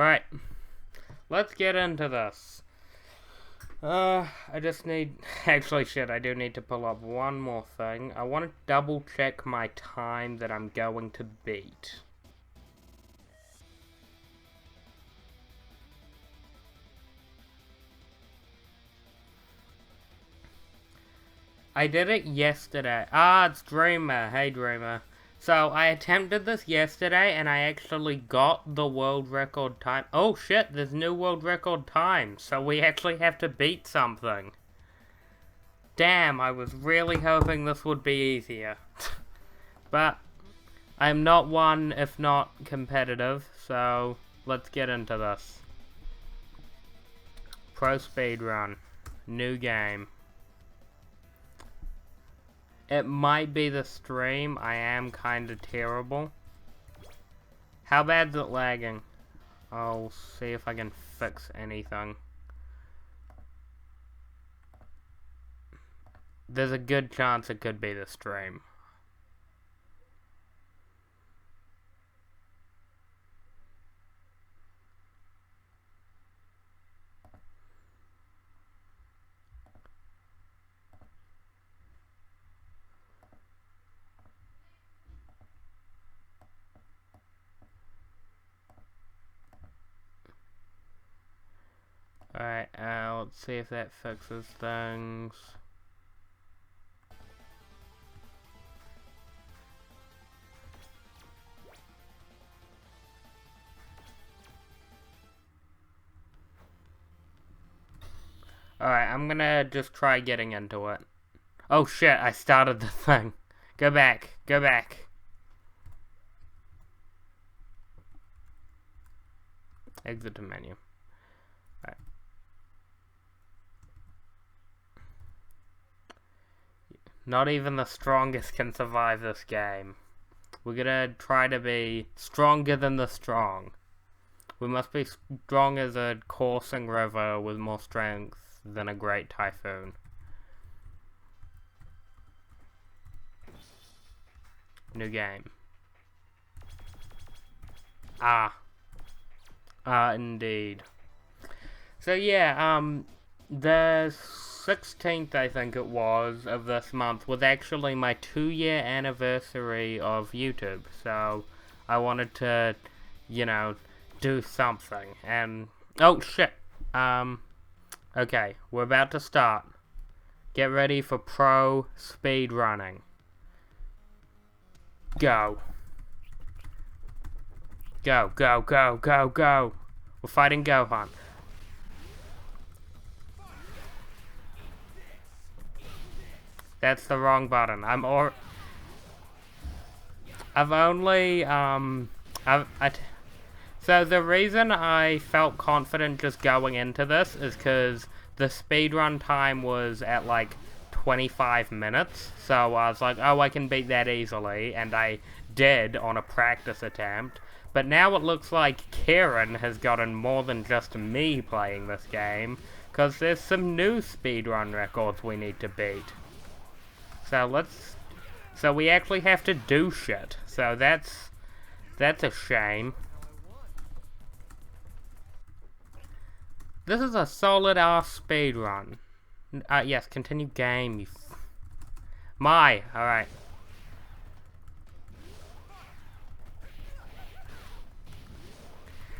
Alright, let's get into this. I just need... Actually, shit, I do need to pull up one more thing. I want to double check my time that I'm going to beat. I did it yesterday. Ah, it's Dreamer. Hey, Dreamer. So, I attempted this yesterday, and I actually got the world record time. Oh, shit, there's new world record time. So, we actually have to beat something. Damn, I was really hoping this would be easier. But, I'm not one, if not competitive, so let's get into this. Pro Speedrun. New game. It might be the stream. I am kinda terrible. How bad's it lagging? I'll see if I can fix anything. There's a good chance it could be the stream. Alright, let's see if that fixes things. Alright, I'm gonna just try getting into it. Oh shit, I started the thing. Go back, go back. Exit the menu. Alright. Not even the strongest can survive this game. We're gonna try to be stronger than the strong. We must be strong as a coursing river with more strength than a great typhoon. New game. Indeed. So yeah, the 16th, I think it was, of this month was actually my 2-year anniversary of YouTube. So I wanted to, you know, do something. And, oh shit. Okay, we're about to start. Get ready for pro speed running. Go. Go, go, go, go, go. We're fighting Gohan. That's the wrong button. So the reason I felt confident just going into this is because the speedrun time was at like 25 minutes. So I was like, oh, I can beat that easily. And I did on a practice attempt. But now it looks like Kieran has gotten more than just me playing this game. Because there's some new speedrun records we need to beat. So we actually have to do shit. So that's a shame. This is a solid ass speedrun. Yes, continue game. Alright.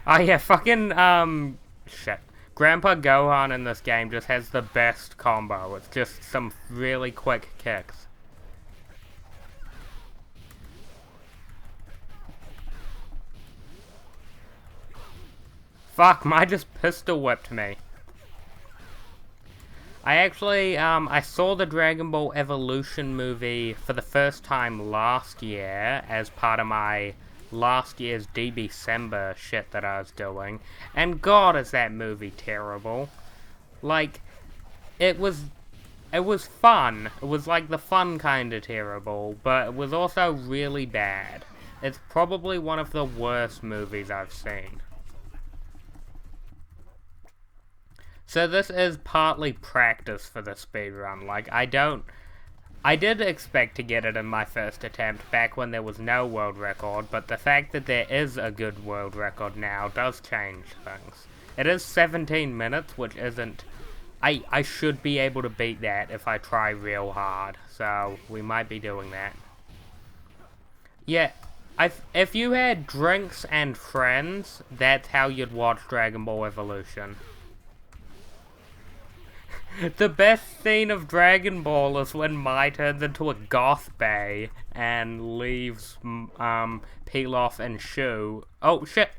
Oh yeah, fucking, shit. Grandpa Gohan in this game just has the best combo. It's just some really quick kicks. Fuck, Mai just pistol whipped me. I actually, I saw the Dragon Ball Evolution movie for the first time last year as part of my last year's December shit that I was doing, and god is that movie terrible. Like, it was fun. It was like the fun kind of terrible, but it was also really bad. It's probably one of the worst movies I've seen. So this is partly practice for the speedrun. Like, I don't I did expect to get it in my first attempt back when there was no world record, but the fact that there is a good world record now does change things. It is 17 minutes, which isn't... I should be able to beat that if I try real hard, so we might be doing that. Yeah, if you had drinks and friends, that's how you'd watch Dragon Ball Evolution. The best scene of Dragon Ball is when Mai turns into a goth bae and leaves Pilaf and Shu. Oh, shit!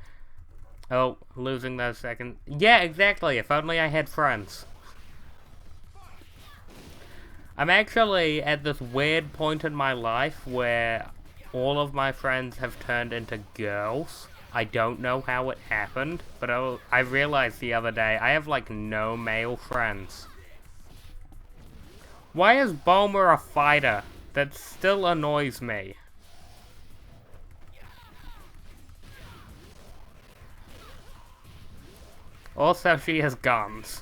Oh, losing those seconds. Yeah, exactly, if only I had friends. I'm actually at this weird point in my life where all of my friends have turned into girls. I don't know how it happened, but I realized the other day I have like no male friends. Why is Bulma a fighter? That still annoys me. Also, she has guns.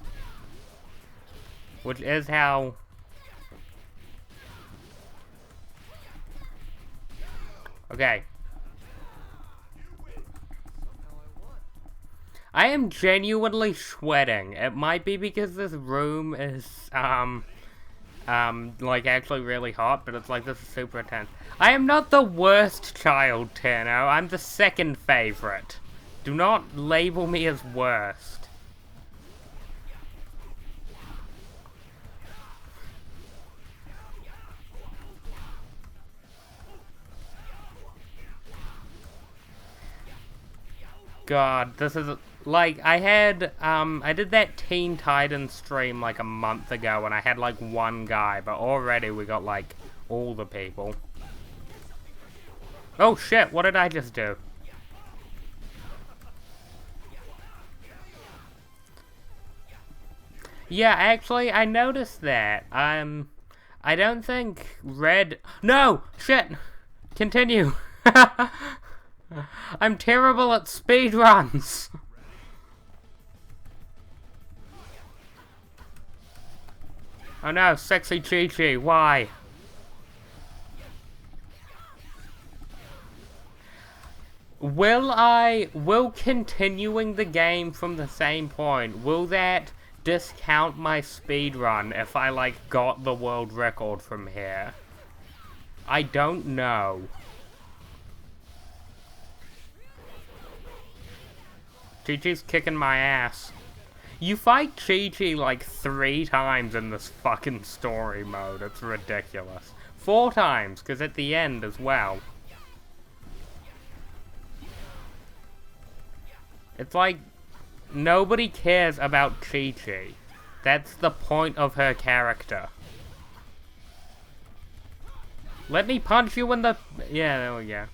Which is how... Okay. I am genuinely sweating. It might be because this room is, like actually really hot, but it's like this is super intense. I am not the worst child, Tano. I'm the second favorite. Do not label me as worst. God, this is, like, I did that Teen Titans stream, like, a month ago, and I had, like, one guy, but already we got, like, all the people. Oh, shit, what did I just do? Yeah, actually, I noticed that. I don't think Red... No! Shit! Continue! I'm terrible at speedruns! Oh no, sexy Chi-Chi, why? Will continuing the game from the same point, will that discount my speedrun if I, like, got the world record from here? I don't know. Chi-Chi's kicking my ass. You fight Chi-Chi like 3 times in this fucking story mode. It's ridiculous. 4 times, because at the end as well. It's like, nobody cares about Chi-Chi. That's the point of her character. Let me punch you in the... Yeah, there we go.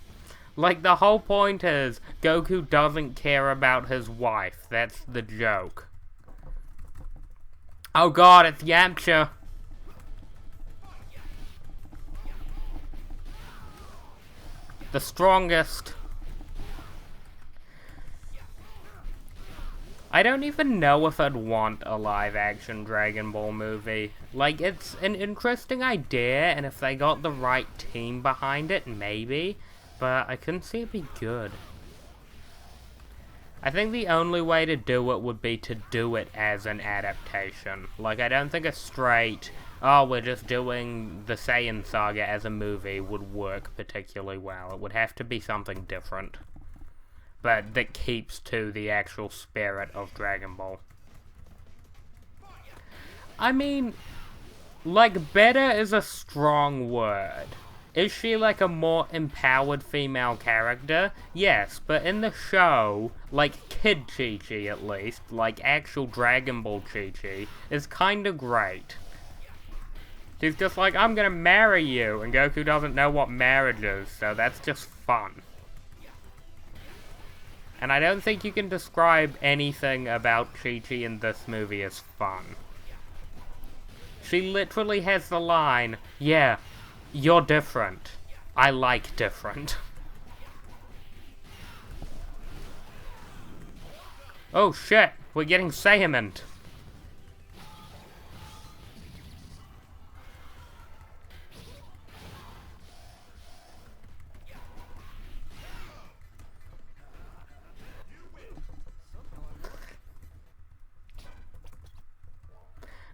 Like, the whole point is, Goku doesn't care about his wife. That's the joke. Oh god, it's Yamcha. The strongest. I don't even know if I'd want a live-action Dragon Ball movie. Like, it's an interesting idea, and if they got the right team behind it, maybe. But I couldn't see it be good. I think the only way to do it would be to do it as an adaptation. Like, I don't think a straight, oh, we're just doing the Saiyan Saga as a movie would work particularly well. It would have to be something different. But that keeps to the actual spirit of Dragon Ball. I mean, like, better is a strong word. Is she, like, a more empowered female character? Yes, but in the show, like, Kid Chi-Chi at least, like, actual Dragon Ball Chi-Chi, is kinda great. She's just like, I'm gonna marry you, and Goku doesn't know what marriage is, so that's just fun. And I don't think you can describe anything about Chi-Chi in this movie as fun. She literally has the line, yeah, you're different. I like different. Oh shit, we're getting Saiyaman.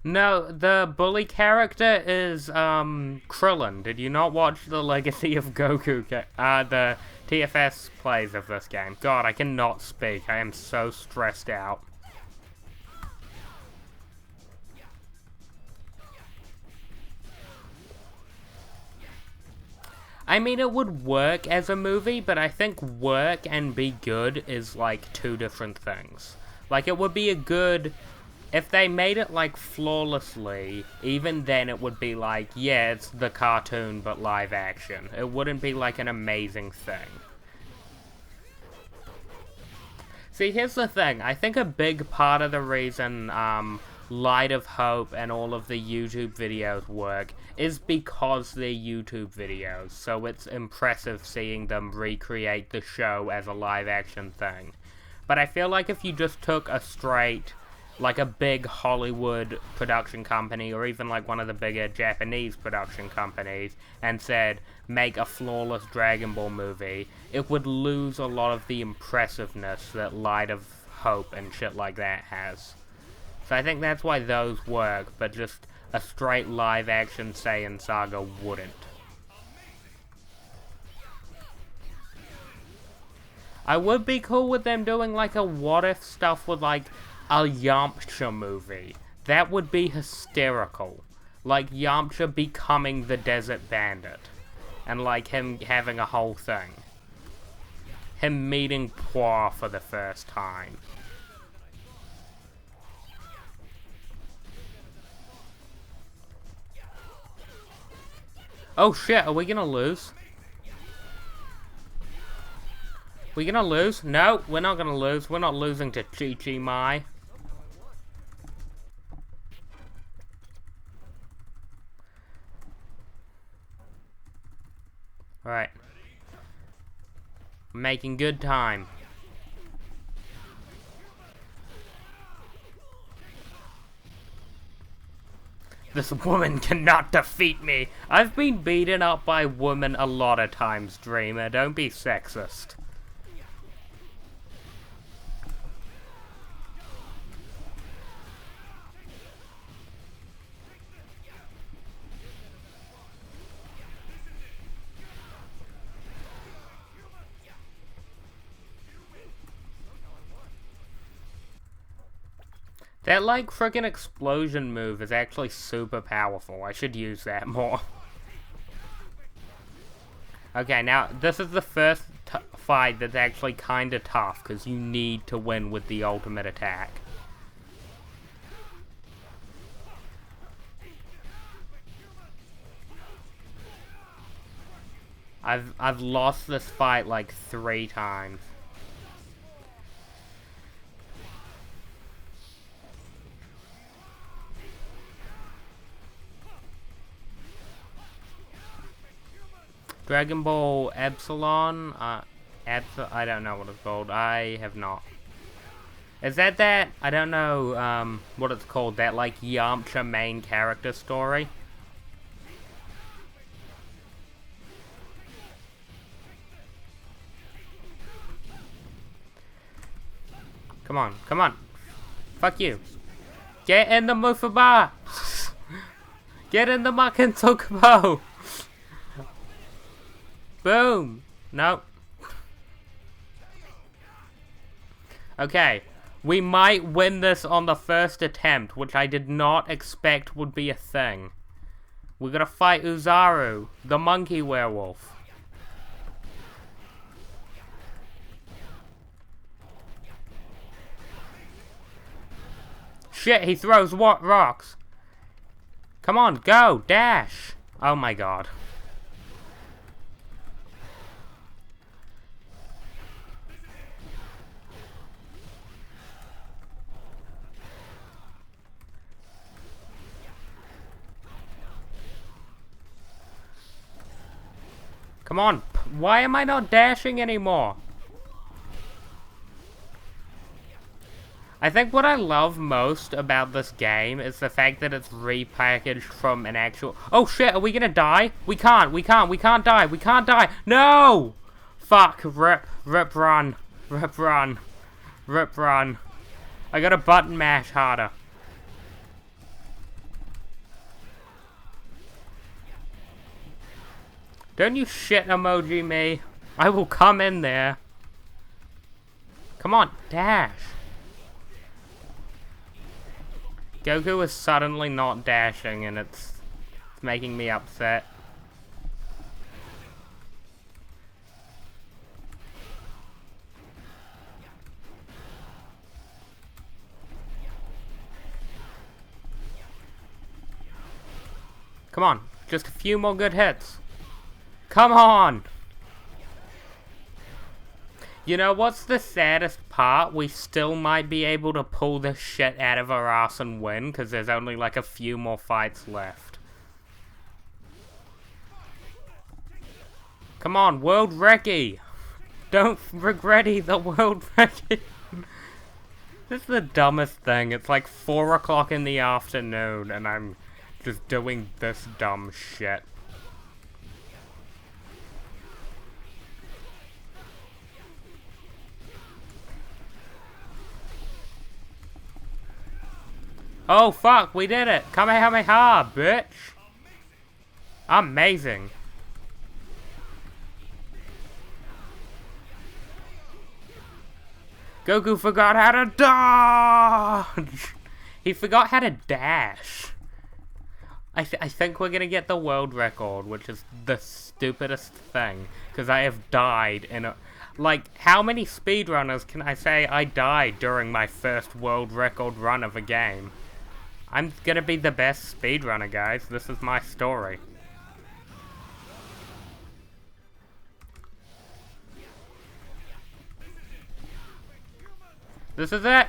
No, the bully character is, Krillin. Did you not watch the Legacy of Goku, the TFS plays of this game? God, I cannot speak. I am so stressed out. I mean, it would work as a movie, but I think work and be good is, like, two different things. Like, it would be a good... If they made it, like, flawlessly, even then it would be like, yeah, it's the cartoon, but live action. It wouldn't be, like, an amazing thing. See, here's the thing. I think a big part of the reason, Light of Hope and all of the YouTube videos work is because they're YouTube videos, so it's impressive seeing them recreate the show as a live-action thing. But I feel like if you just took a straight... like a big Hollywood production company, or even like one of the bigger Japanese production companies, and said, make a flawless Dragon Ball movie, it would lose a lot of the impressiveness that Light of Hope and shit like that has. So I think that's why those work, but just a straight live-action Saiyan Saga wouldn't. I would be cool with them doing like a what-if stuff with like a Yamcha movie. That would be hysterical. Like, Yamcha becoming the Desert Bandit. And, like, him having a whole thing. Him meeting Poir for the first time. Oh shit, are we gonna lose? We gonna lose? No, we're not gonna lose. We're not losing to Chi-Chi Mai. Alright. Making good time. This woman cannot defeat me. I've been beaten up by women a lot of times, Dreamer. Don't be sexist. That, like, frickin' explosion move is actually super powerful. I should use that more. Okay, now, this is the first fight that's actually kinda tough, because you need to win with the ultimate attack. I've lost this fight, like, 3 times. Dragon Ball Epsilon, I don't know what it's called. I have not. Is that? I don't know, what it's called. That, like, Yamcha main character story? Come on, come on. Fuck you. Get in the Mufaba! Get in the Makin Tokubo! Boom! Nope. Okay. We might win this on the first attempt, which I did not expect would be a thing. We're gonna fight Uzaru, the monkey werewolf. Shit, he throws what rocks? Come on, go, dash! Oh my god. Come on, why am I not dashing anymore? I think what I love most about this game is the fact that it's repackaged from an actual... Oh shit, are we gonna die? We can't die! No! Fuck, rip run. I gotta button mash harder. Don't you shit emoji me. I will come in there. Come on, dash. Goku is suddenly not dashing and it's making me upset. Come on, just a few more good hits. Come on! You know what's the saddest part? We still might be able to pull this shit out of our ass and win, because there's only like a few more fights left. Come on, World Recce! Don't regretty the World Recce! This is the dumbest thing. It's like 4 o'clock in the afternoon, and I'm just doing this dumb shit. Oh fuck, we did it! Kamehameha, bitch! Amazing. Goku forgot how to dodge! He forgot how to dash. I think we're gonna get the world record, which is the stupidest thing, because I have died in a... Like, how many speedrunners can I say I died during my first world record run of a game? I'm gonna be the best speedrunner, guys. This is my story. This is it!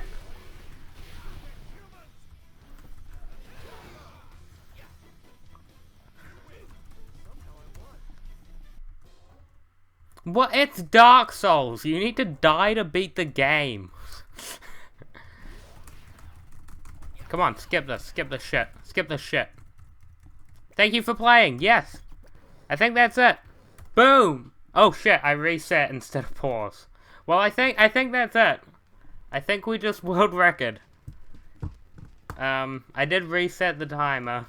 What? It's Dark Souls. You need to die to beat the game. Come on, skip this shit. Skip this shit. Thank you for playing, yes. I think that's it. Boom! Oh shit, I reset instead of pause. Well, I think that's it. I think we just world record. I did reset the timer.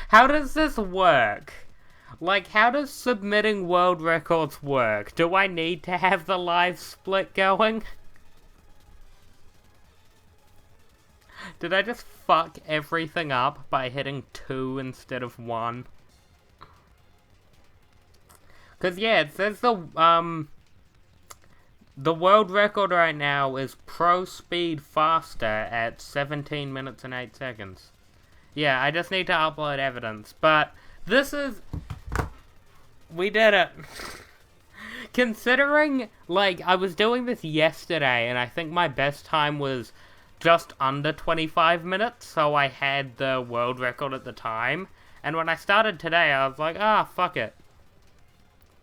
How does this work? Like, how does submitting world records work? Do I need to have the live split going? Did I just fuck everything up by hitting 2 instead of 1? Cause yeah, it says the world record right now is pro speed faster at 17 minutes and 8 seconds. Yeah, I just need to upload evidence, but this is... We did it. Considering, like, I was doing this yesterday, and I think my best time was just under 25 minutes, so I had the world record at the time. And when I started today, I was like, ah, fuck it.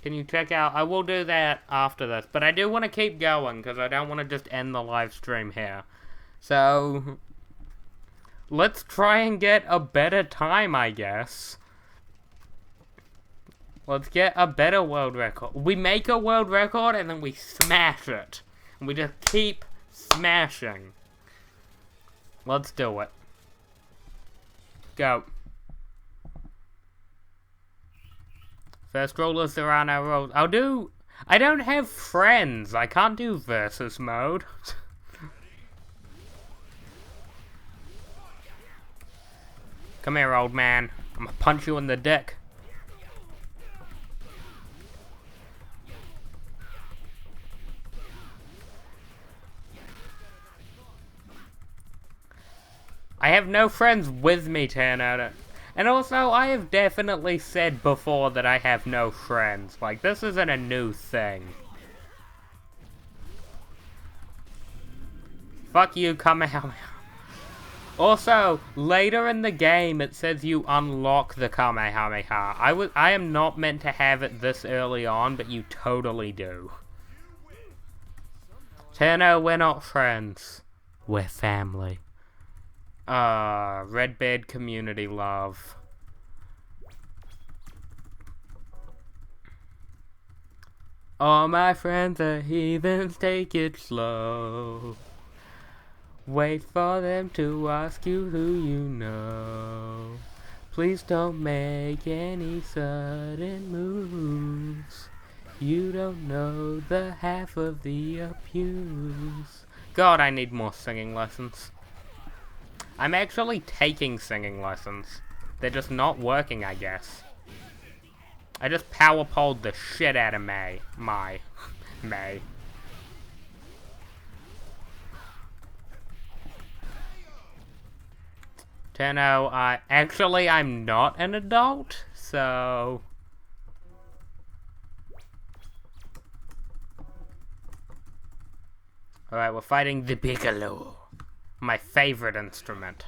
Can you check out? I will do that after this, but I do want to keep going, because I don't want to just end the live stream here. So, let's try and get a better time, I guess. Let's get a better world record. We make a world record, and then we smash it. And we just keep smashing. Let's do it. Go. First rule is there are no rules. I don't have friends. I can't do versus mode. Come here, old man. I'm gonna punch you in the dick. I have no friends with me, Turner. And also, I have definitely said before that I have no friends. Like, this isn't a new thing. Fuck you, Kamehameha. Also, later in the game, it says you unlock the Kamehameha. I am not meant to have it this early on, but you totally do. Turner, we're not friends. We're family. Red Bed community love. All my friends are heathens, take it slow. Wait for them to ask you who you know. Please don't make any sudden moves. You don't know the half of the abuse. God, I need more singing lessons. I'm actually taking singing lessons. They're just not working, I guess. I just power poled the shit out of May. Tenno, actually, I'm not an adult, so... Alright, we're fighting the Piccolo. My favorite instrument.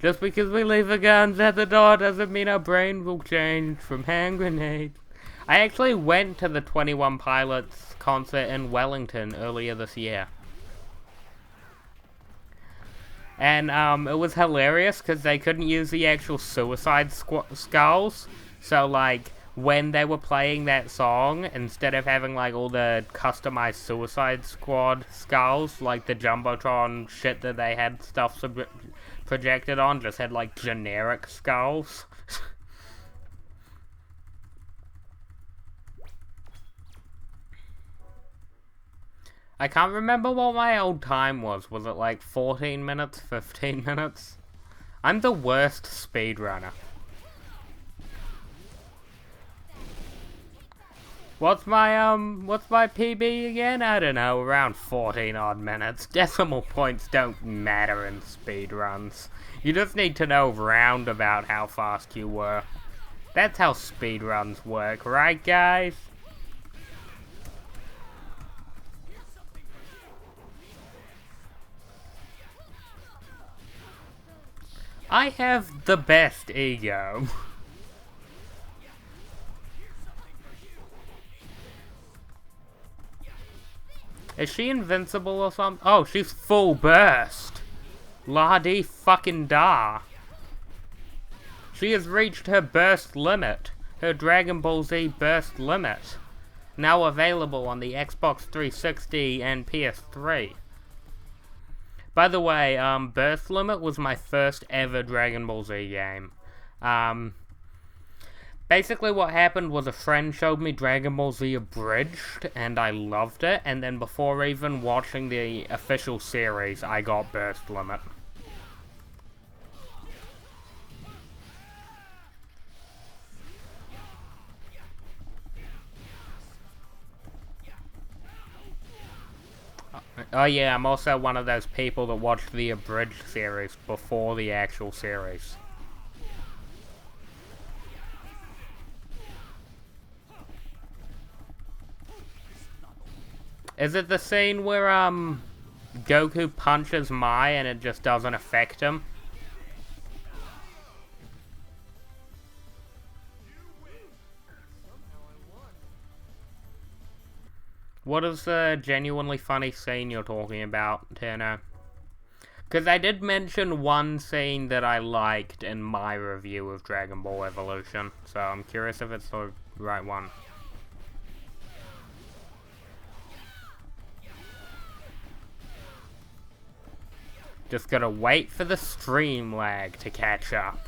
Just because we leave the guns at the door doesn't mean our brain will change from hand grenades. I actually went to the 21 Pilots concert in Wellington earlier this year. And it was hilarious because they couldn't use the actual Suicide Skulls. So like, when they were playing that song, instead of having like all the customized Suicide Squad skulls, like the Jumbotron shit that they had stuff projected on, just had like generic skulls. I can't remember what my old time was. Was it like 14 minutes, 15 minutes? I'm the worst speedrunner. What's my PB again? I don't know, around 14 odd minutes. Decimal points don't matter in speedruns. You just need to know round about how fast you were. That's how speedruns work, right guys? I have the best ego. Is she invincible or something? Oh, she's full burst. La-dee fucking da. She has reached her burst limit. Her Dragon Ball Z burst limit. Now available on the Xbox 360 and PS3. By the way, Burst Limit was my first ever Dragon Ball Z game. Basically what happened was a friend showed me Dragon Ball Z Abridged, and I loved it, and then before even watching the official series, I got Burst Limit. Oh yeah, I'm also one of those people that watched the Abridged series before the actual series. Is it the scene where, Goku punches Mai and it just doesn't affect him? What is the genuinely funny scene you're talking about, Tenno? Because I did mention one scene that I liked in my review of Dragon Ball Evolution, so I'm curious if it's the right one. Just gotta wait for the stream lag to catch up.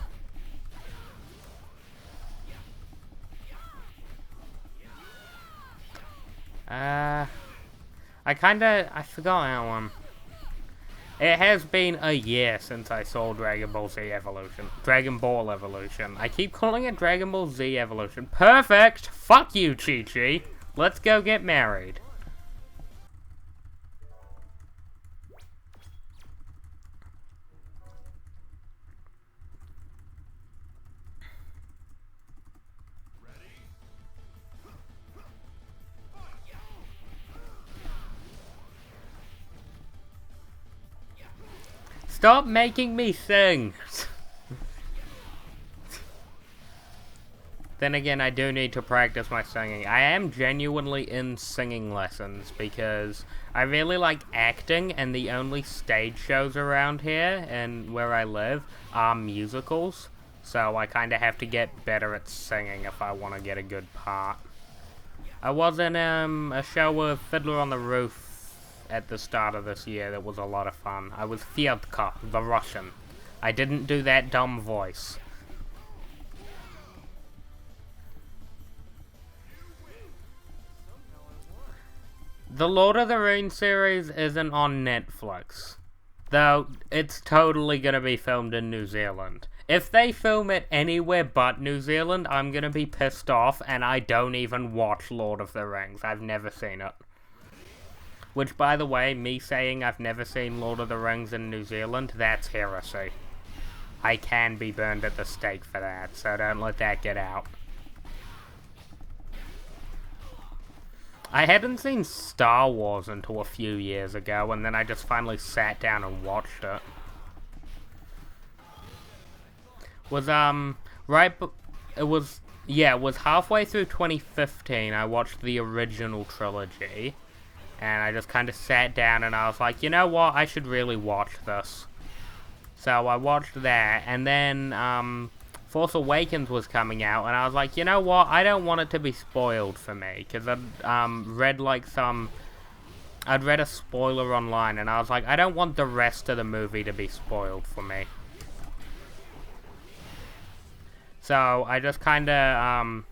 I forgot that one. It has been a year since I saw Dragon Ball Z Evolution. Dragon Ball Evolution. I keep calling it Dragon Ball Z Evolution. Perfect! Fuck you, Chi-Chi. Let's go get married. Stop making me sing! Then again, I do need to practice my singing. I am genuinely in singing lessons because I really like acting, and the only stage shows around here and where I live are musicals. So I kind of have to get better at singing if I want to get a good part. I was in a show with Fiddler on the Roof at the start of this year that was a lot of fun. I was Fyodka, the Russian. I didn't do that dumb voice. The Lord of the Rings series isn't on Netflix, though it's totally gonna be filmed in New Zealand. If they film it anywhere but New Zealand, I'm gonna be pissed off, and I don't even watch Lord of the Rings. I've never seen it. Which, by the way, me saying I've never seen Lord of the Rings in New Zealand, that's heresy. I can be burned at the stake for that, so don't let that get out. I hadn't seen Star Wars until a few years ago, and then I just finally sat down and watched it. It was halfway through 2015, I watched the original trilogy, and I just kind of sat down and I was like, you know what, I should really watch this. So I watched that, and then, Force Awakens was coming out, and I was like, you know what, I don't want it to be spoiled for me, because I'd read a spoiler online, and I was like, I don't want the rest of the movie to be spoiled for me. So, I just kinda,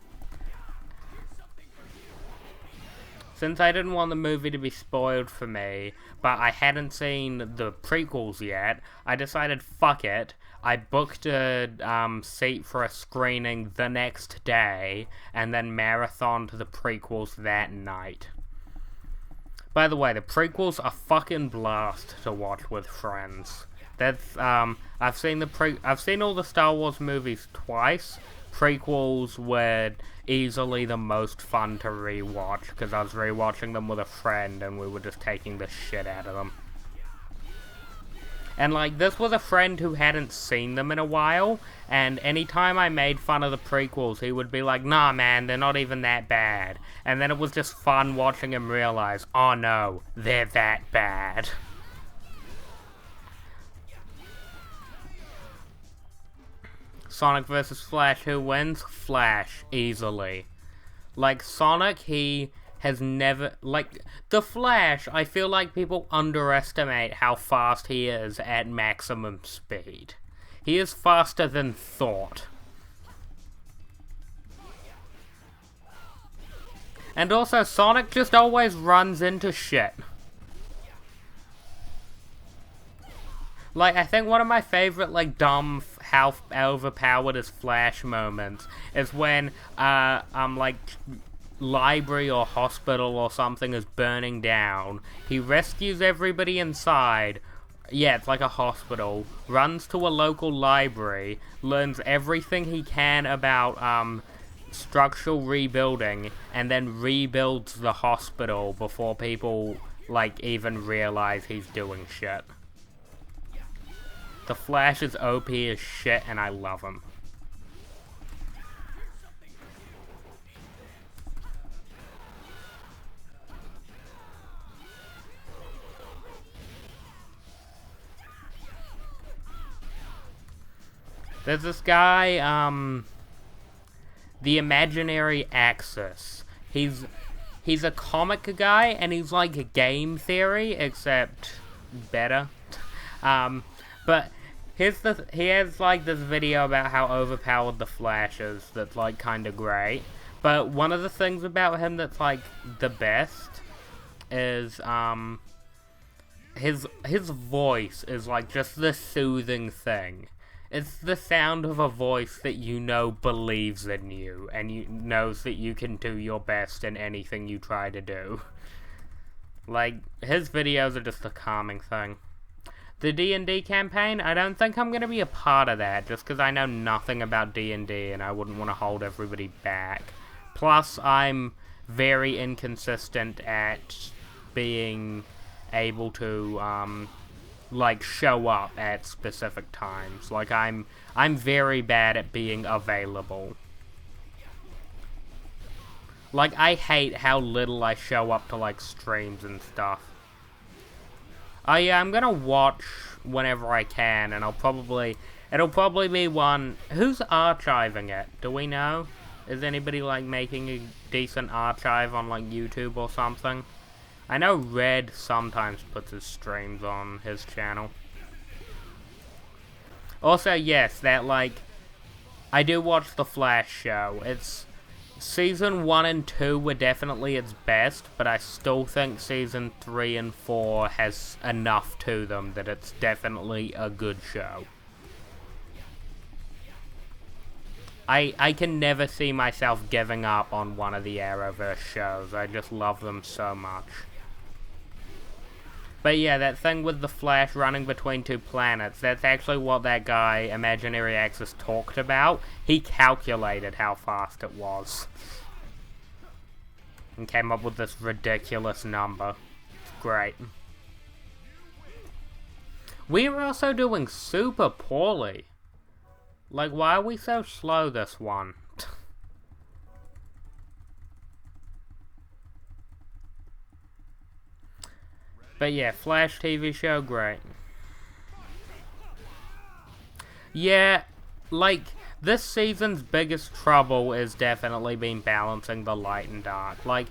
since I didn't want the movie to be spoiled for me, but I hadn't seen the prequels yet, I decided, fuck it. I booked a seat for a screening the next day, and then marathoned the prequels that night. By the way, the prequels are fucking blast to watch with friends. That's I've seen all the Star Wars movies twice. Prequels were easily the most fun to rewatch, because I was rewatching them with a friend, and we were just taking the shit out of them. And, like, this was a friend who hadn't seen them in a while, and anytime I made fun of the prequels, he would be like, nah, man, they're not even that bad. And then it was just fun watching him realize, oh no, they're that bad. Sonic vs. Flash, who wins? Flash, easily. Like, Sonic, he has never, like, the Flash, I feel like people underestimate how fast he is at maximum speed. He is faster than thought. And also, Sonic just always runs into shit. Like, I think one of my favorite, like, dumb, how overpowered his Flash moments is when, like, library or hospital or something is burning down. He rescues everybody inside. Yeah, it's like a hospital. Runs to a local library. Learns everything he can about, structural rebuilding. And then rebuilds the hospital before people, like, even realize he's doing shit. The Flash is OP as shit, and I love him. There's this guy, the Imaginary Axis. He's a comic guy, and he's like a game theory, except better. But he has like this video about how overpowered the Flash is that's like kinda great. But one of the things about him that's like the best is his voice is like just the soothing thing. It's the sound of a voice that you know believes in you, and you knows that you can do your best in anything you try to do. Like, his videos are just a calming thing. The D&D campaign, I don't think I'm going to be a part of that, just because I know nothing about D&D, and I wouldn't want to hold everybody back. Plus, I'm very inconsistent at being able to, like, show up at specific times. Like, I'm very bad at being available. Like, I hate how little I show up to, like, streams and stuff. Oh yeah, I'm gonna watch whenever I can, and it'll probably be one. Who's archiving it? Do we know? Is anybody, like, making a decent archive on, like, YouTube or something? I know Red sometimes puts his streams on his channel. Also, yes, that, like, I do watch the Flash show. It's, Season 1 and 2 were definitely its best, but I still think Season 3 and 4 has enough to them that it's definitely a good show. I can never see myself giving up on one of the Arrowverse shows. I just love them so much. But yeah, that thing with the Flash running between two planets, that's actually what that guy, Imaginary Axis, talked about. He calculated how fast it was. And came up with this ridiculous number. It's great. We are also doing super poorly. Like, why are we so slow this one? But yeah, Flash TV show, great. Yeah, like, this season's biggest trouble is definitely been balancing the light and dark. Like,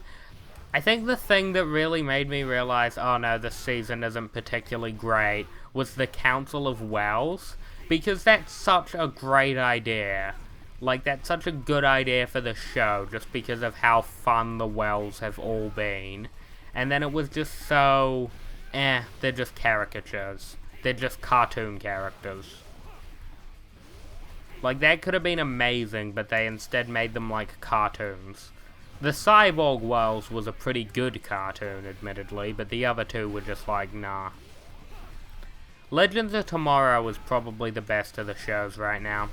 I think the thing that really made me realize, oh no, this season isn't particularly great, was the Council of Wells. Because that's such a great idea. Like, that's such a good idea for the show, just because of how fun the Wells have all been. And then it was just so, they're just caricatures. They're just cartoon characters. Like, that could have been amazing, but they instead made them like cartoons. The Cyborg Wells was a pretty good cartoon, admittedly, but the other two were just like, nah. Legends of Tomorrow is probably the best of the shows right now.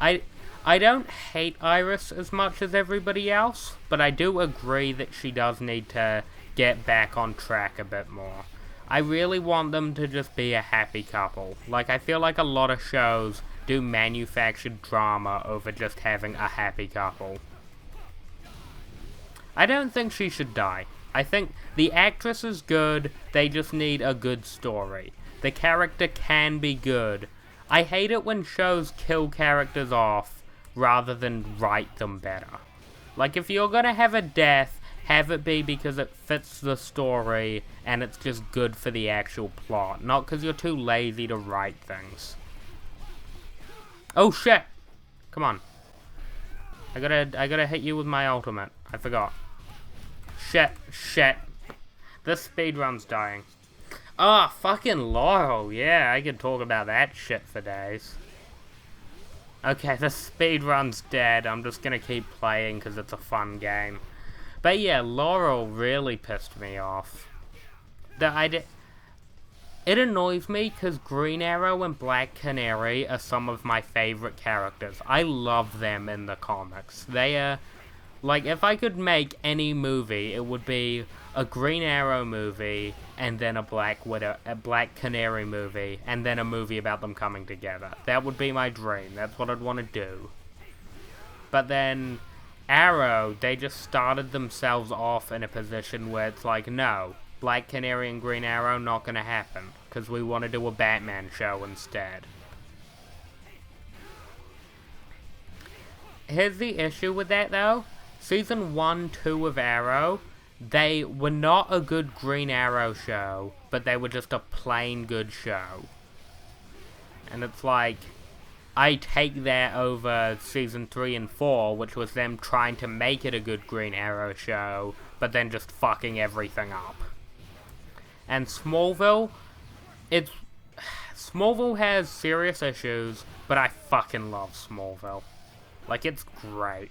I don't hate Iris as much as everybody else, but I do agree that she does need to get back on track a bit more. I really want them to just be a happy couple. Like, I feel like a lot of shows do manufactured drama over just having a happy couple. I don't think she should die. I think the actress is good, they just need a good story. The character can be good. I hate it when shows kill characters off rather than write them better. Like, if you're gonna have a death, have it be because it fits the story and it's just good for the actual plot, not because you're too lazy to write things. Oh shit! Come on. I gotta hit you with my ultimate. I forgot. Shit. This speedrun's dying. Oh, fucking Laurel. Yeah, I could talk about that shit for days. Okay, the speedrun's dead. I'm just gonna keep playing because it's a fun game. But yeah, Laurel really pissed me off. It annoys me because Green Arrow and Black Canary are some of my favorite characters. I love them in the comics. They are... Like, if I could make any movie, it would be a Green Arrow movie, and then a Black Canary movie, and then a movie about them coming together. That would be my dream. That's what I'd want to do. But then, Arrow, they just started themselves off in a position where it's like, no, Black Canary and Green Arrow not gonna happen, because we want to do a Batman show instead. Here's the issue with that, though. Season 1, 2 of Arrow, they were not a good Green Arrow show, but they were just a plain good show. And it's like, I take that over Season 3 and 4, which was them trying to make it a good Green Arrow show, but then just fucking everything up. And Smallville, Smallville has serious issues, but I fucking love Smallville. Like, it's great.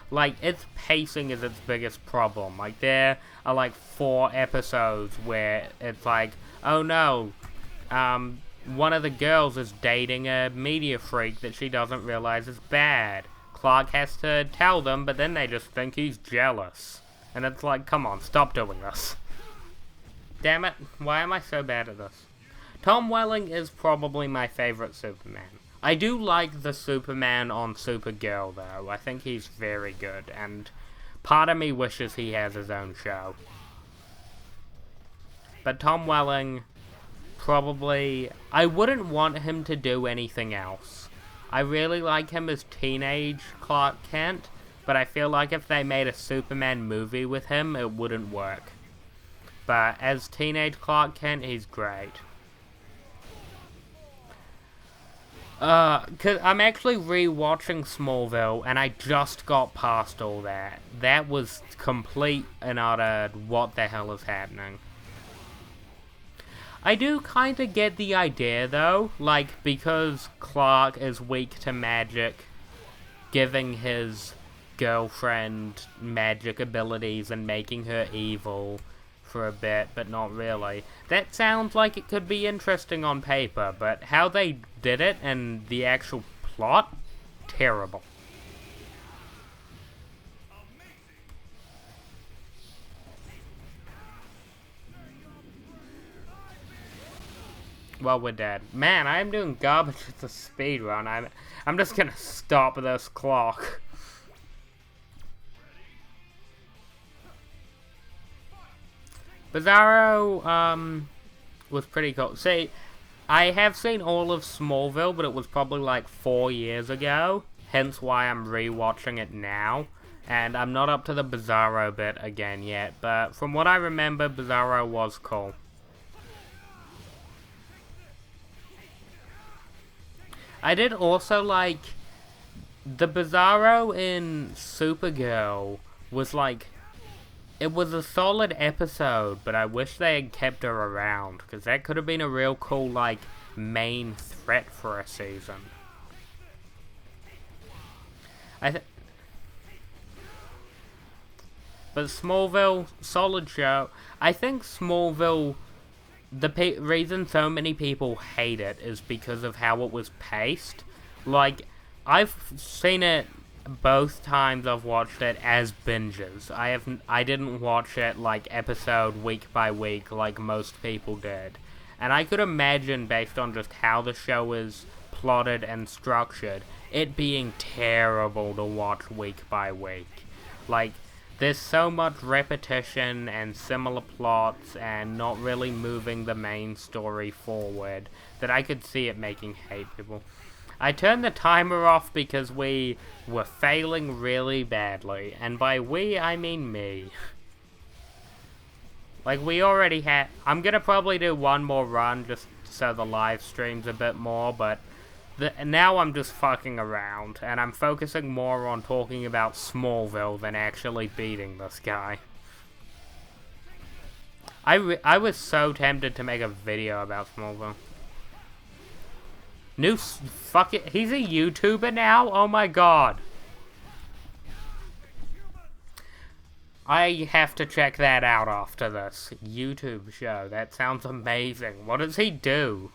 Like, its pacing is its biggest problem. Like, there are, like, 4 episodes where it's like, oh no, one of the girls is dating a media freak that she doesn't realize is bad. Clark has to tell them, but then they just think he's jealous. And it's like, come on, stop doing this. Damn it, why am I so bad at this? Tom Welling is probably my favorite Superman. I do like the Superman on Supergirl, though. I think he's very good, and part of me wishes he has his own show. But Tom Welling, probably... I wouldn't want him to do anything else. I really like him as teenage Clark Kent, but I feel like if they made a Superman movie with him, it wouldn't work. But as teenage Clark Kent, he's great. Cause I'm actually re-watching Smallville, and I just got past all that. That was complete and utter what the hell is happening. I do kind of get the idea, though, like, because Clark is weak to magic, giving his girlfriend magic abilities and making her evil for a bit, but not really. That sounds like it could be interesting on paper, but how they did it and the actual plot, terrible. Well, we're dead. Man, I am doing garbage with the speedrun. I'm just gonna stop this clock. Bizarro, was pretty cool. See, I have seen all of Smallville, but it was probably like 4 years ago. Hence why I'm rewatching it now. And I'm not up to the Bizarro bit again yet. But from what I remember, Bizarro was cool. I did also like... The Bizarro in Supergirl was like... It was a solid episode, but I wish they had kept her around, because that could have been a real cool, like, main threat for a season. But Smallville, solid show. I think Smallville, the reason so many people hate it is because of how it was paced. Like, I've seen it both times I've watched it as binges. I didn't watch it like episode week by week like most people did. And I could imagine, based on just how the show is plotted and structured, it being terrible to watch week by week. Like, there's so much repetition and similar plots and not really moving the main story forward that I could see it making hate people. I turned the timer off because we were failing really badly, and by we, I mean me. Like, we already had... I'm gonna probably do one more run just so the live stream's a bit more, but now I'm just fucking around, and I'm focusing more on talking about Smallville than actually beating this guy. I was so tempted to make a video about Smallville. Fuck it, he's a YouTuber now? Oh my god. I have to check that out after this YouTube show. That sounds amazing. What does he do?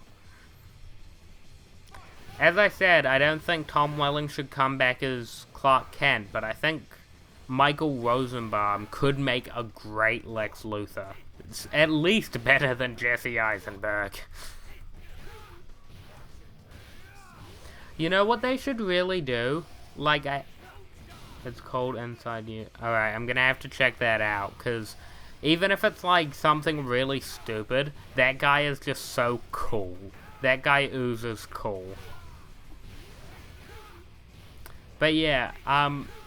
As I said, I don't think Tom Welling should come back as Clark Kent, but I think Michael Rosenbaum could make a great Lex Luthor. It's at least better than Jesse Eisenberg. You know what they should really do? Like, it's cold inside you. Alright, I'm gonna have to check that out, because even if it's like something really stupid, that guy is just so cool. That guy oozes cool. But yeah,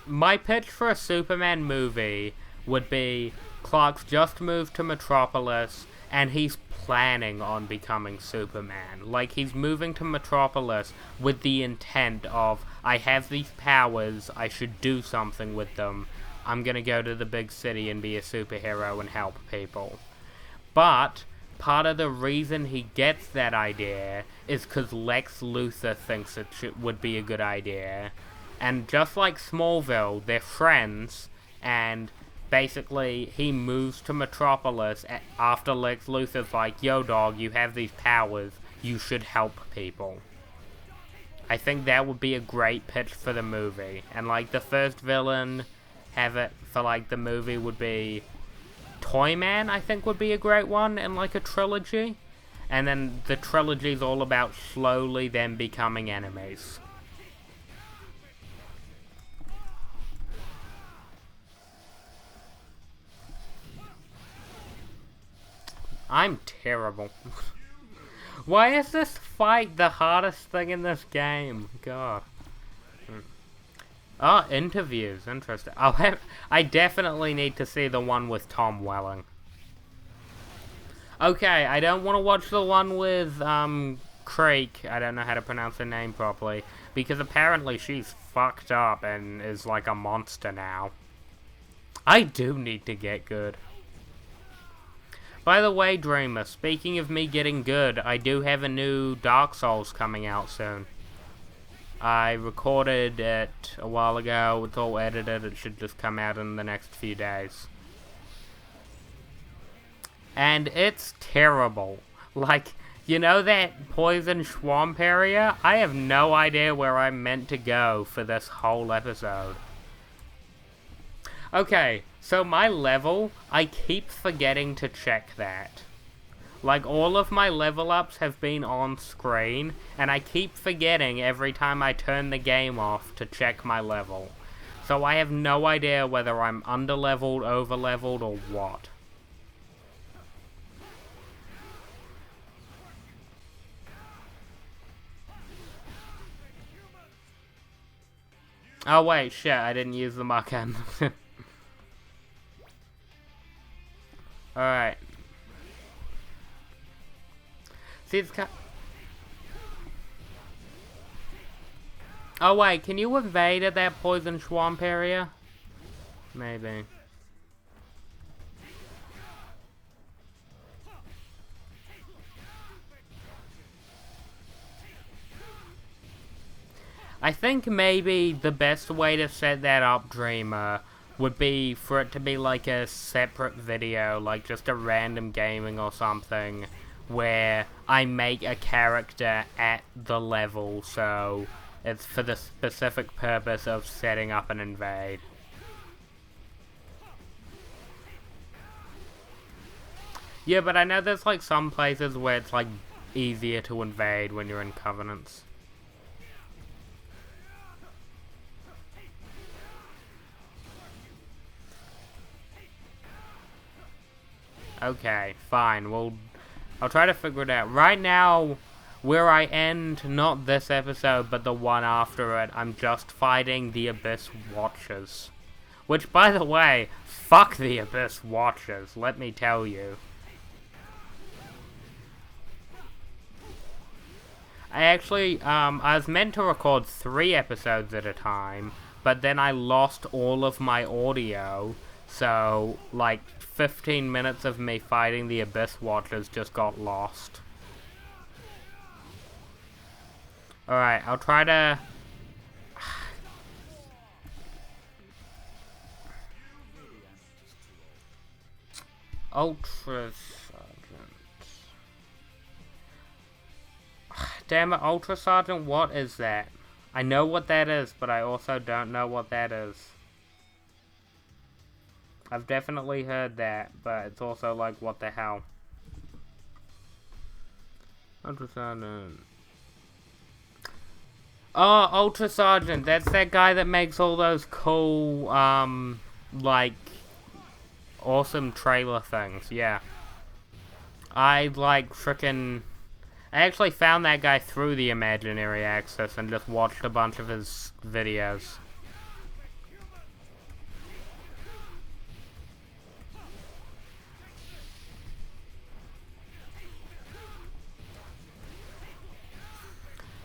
my pitch for a Superman movie would be Clark's just moved to Metropolis, and he's planning on becoming Superman. Like, he's moving to Metropolis with the intent of, I have these powers, I should do something with them. I'm gonna go to the big city and be a superhero and help people. But part of the reason he gets that idea is because Lex Luthor thinks it would be a good idea. And just like Smallville, they're friends, and basically, he moves to Metropolis after Lex Luthor's like, yo dog, you have these powers, you should help people. I think that would be a great pitch for the movie. And like, the first villain, have it for like the movie would be Toyman, I think would be a great one in like a trilogy. And then the trilogy's all about slowly them becoming enemies. I'm terrible. Why is this fight the hardest thing in this game? God. Oh, interviews. Interesting. I definitely need to see the one with Tom Welling. Okay, I don't want to watch the one with, Creek. I don't know how to pronounce her name properly. Because apparently she's fucked up and is like a monster now. I do need to get good. By the way, Dreamer, speaking of me getting good, I do have a new Dark Souls coming out soon. I recorded it a while ago, it's all edited, it should just come out in the next few days. And it's terrible. Like, you know that poison swamp area? I have no idea where I'm meant to go for this whole episode. Okay, so my level, I keep forgetting to check that. Like, all of my level ups have been on screen, and I keep forgetting every time I turn the game off to check my level. So I have no idea whether I'm under-leveled, over-leveled, or what. Oh wait, shit, I didn't use the Muckan. Alright. See, it's oh wait, can you invade at that poison swamp area? Maybe. I think maybe the best way to set that up, Dreamer, would be for it to be like a separate video, like just a random gaming or something, where I make a character at the level, so it's for the specific purpose of setting up an invade. Yeah, but I know there's like some places where it's like easier to invade when you're in Covenants. Okay, fine. Well, I'll try to figure it out. Right now, where I end, not this episode, but the one after it, I'm just fighting the Abyss Watchers. Which, by the way, fuck the Abyss Watchers, let me tell you. I actually, I was meant to record 3 episodes at a time, but then I lost all of my audio, so, like, 15 minutes of me fighting the Abyss Watchers just got lost. Alright, I'll try to... Ultra Sergeant. Damn it, Ultra Sergeant, what is that? I know what that is, but I also don't know what that is. I've definitely heard that, but it's also like, what the hell? Ultra Sergeant. Oh, Ultra Sergeant, that's that guy that makes all those cool, like, awesome trailer things, yeah. I, like, frickin'... I actually found that guy through the Imaginary Access and just watched a bunch of his videos.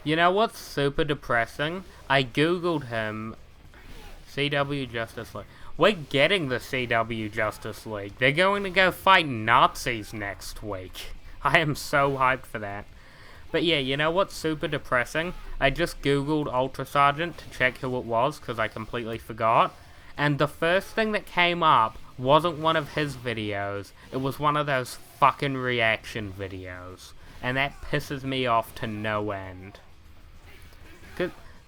You know what's super depressing? I googled him. CW Justice League. We're getting the CW Justice League. They're going to go fight Nazis next week. I am so hyped for that. But yeah, you know what's super depressing? I just googled Ultra Sergeant to check who it was, because I completely forgot. And the first thing that came up wasn't one of his videos. It was one of those fucking reaction videos. And that pisses me off to no end.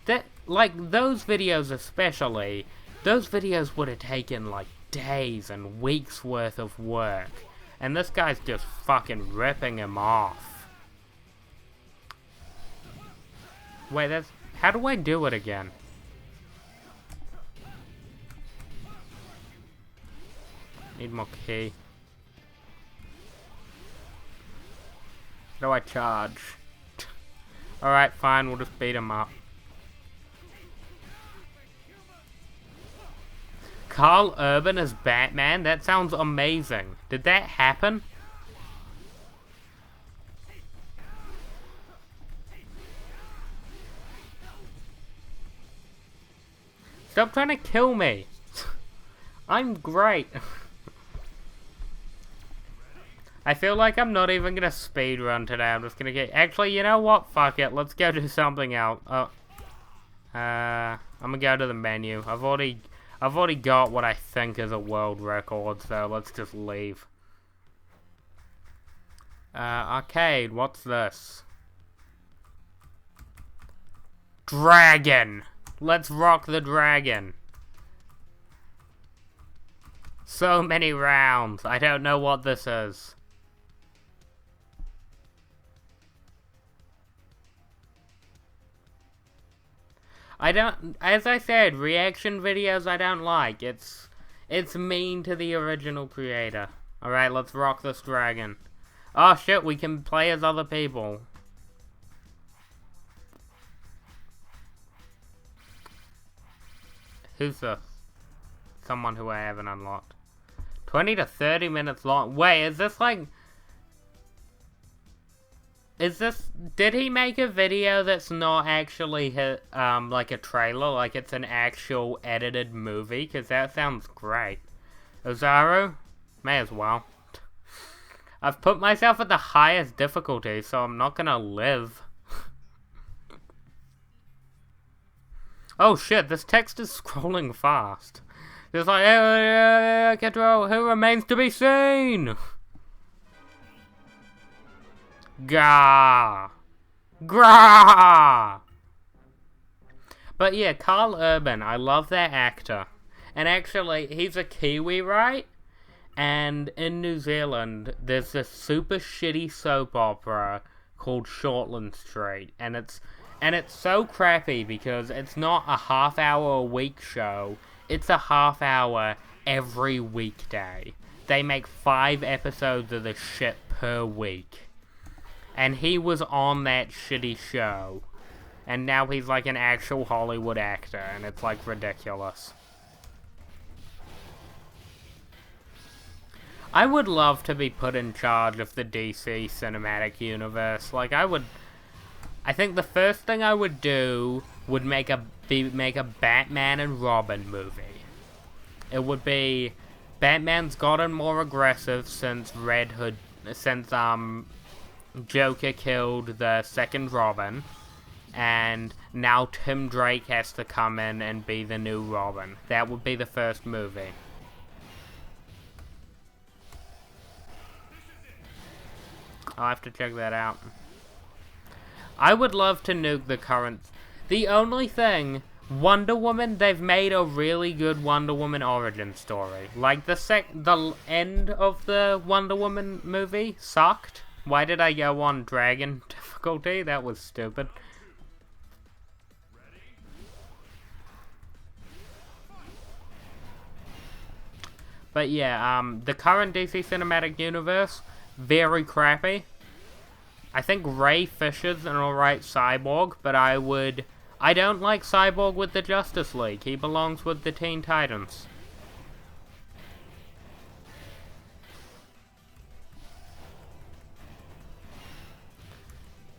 That, like, those videos especially, those videos would have taken, like, days and weeks worth of work. And this guy's just fucking ripping him off. Wait, that's... How do I do it again? Need more key. How do I charge? Alright, fine, we'll just beat him up. Carl Urban as Batman? That sounds amazing. Did that happen? Stop trying to kill me. I'm great. I feel like I'm not even gonna speedrun today. I'm just gonna get... Actually, you know what? Fuck it. Let's go do something else. I'm gonna go to the menu. I've already got what I think is a world record, so let's just leave. Arcade. What's this? Dragon! Let's rock the dragon. So many rounds. I don't know what this is. As I said, reaction videos I don't like. It's mean to the original creator. Alright, let's rock this dragon. Oh shit, we can play as other people. Who's this? Someone who I haven't unlocked. 20 to 30 minutes long. Wait, is this like... Did he make a video that's not actually like a trailer, like it's an actual edited movie? Because that sounds great. Ozaru? May as well. I've put myself at the highest difficulty, so I'm not gonna live. Oh shit, this text is scrolling fast. It's like, control, who remains to be seen? Gah! Grah! But yeah, Carl Urban, I love that actor. And actually, he's a Kiwi, right? And in New Zealand, there's this super shitty soap opera called Shortland Street. And it's so crappy because it's not a half-hour a week show. It's a half-hour every weekday. They make 5 episodes of this shit per week. And he was on that shitty show. And now he's like an actual Hollywood actor, and it's like ridiculous. I would love to be put in charge of the DC cinematic universe. Like, I think the first thing I would do would make a Batman and Robin movie. It would be Batman's gotten more aggressive since Joker killed the second Robin, and now Tim Drake has to come in and be the new Robin. That would be the first movie. I'll have to check that out. I would love to nuke the current... The only thing, Wonder Woman, they've made a really good Wonder Woman origin story. Like, the end of the Wonder Woman movie sucked. Why did I go on dragon difficulty? That was stupid. But yeah, the current DC Cinematic Universe, very crappy. I think Ray Fisher's an alright Cyborg, but I don't like Cyborg with the Justice League. He belongs with the Teen Titans.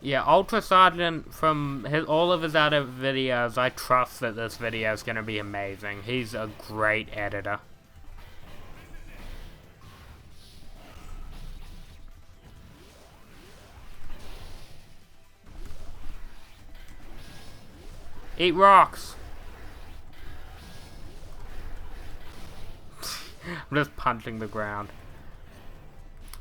Yeah, Ultra Sergeant, from all of his other videos, I trust that this video is going to be amazing. He's a great editor. Eat rocks! I'm just punching the ground.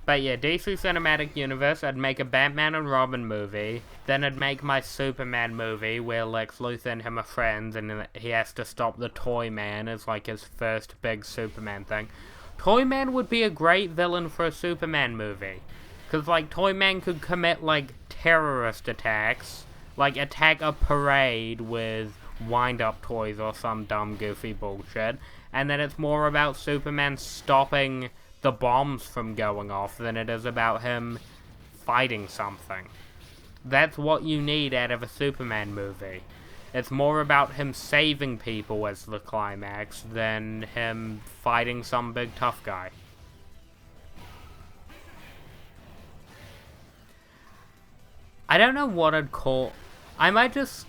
But yeah, DC Cinematic Universe, I'd make a Batman and Robin movie. Then I'd make my Superman movie where Lex Luthor and him are friends and he has to stop the Toyman as like his first big Superman thing. Toyman would be a great villain for a Superman movie. Because like Toyman could commit like terrorist attacks. Like attack a parade with wind-up toys or some dumb goofy bullshit. And then it's more about Superman stopping the bombs from going off than it is about him fighting something. That's what you need out of a Superman movie. It's more about him saving people as the climax than him fighting some big tough guy. I don't know what I'd call... I might just...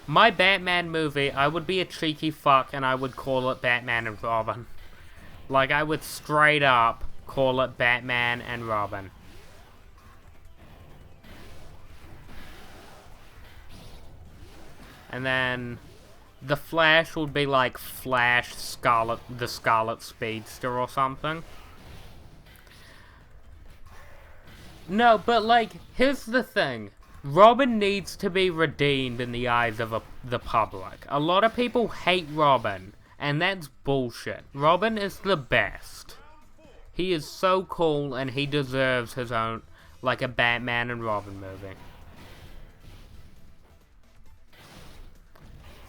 My Batman movie, I would be a cheeky fuck and I would call it Batman and Robin. Like, I would straight up call it Batman and Robin. And then the Flash would be like Flash the Scarlet Speedster or something. No, but like, here's the thing. Robin needs to be redeemed in the eyes of the public. A lot of people hate Robin, and that's bullshit. Robin is the best. He is so cool, and he deserves his own, like a Batman and Robin movie.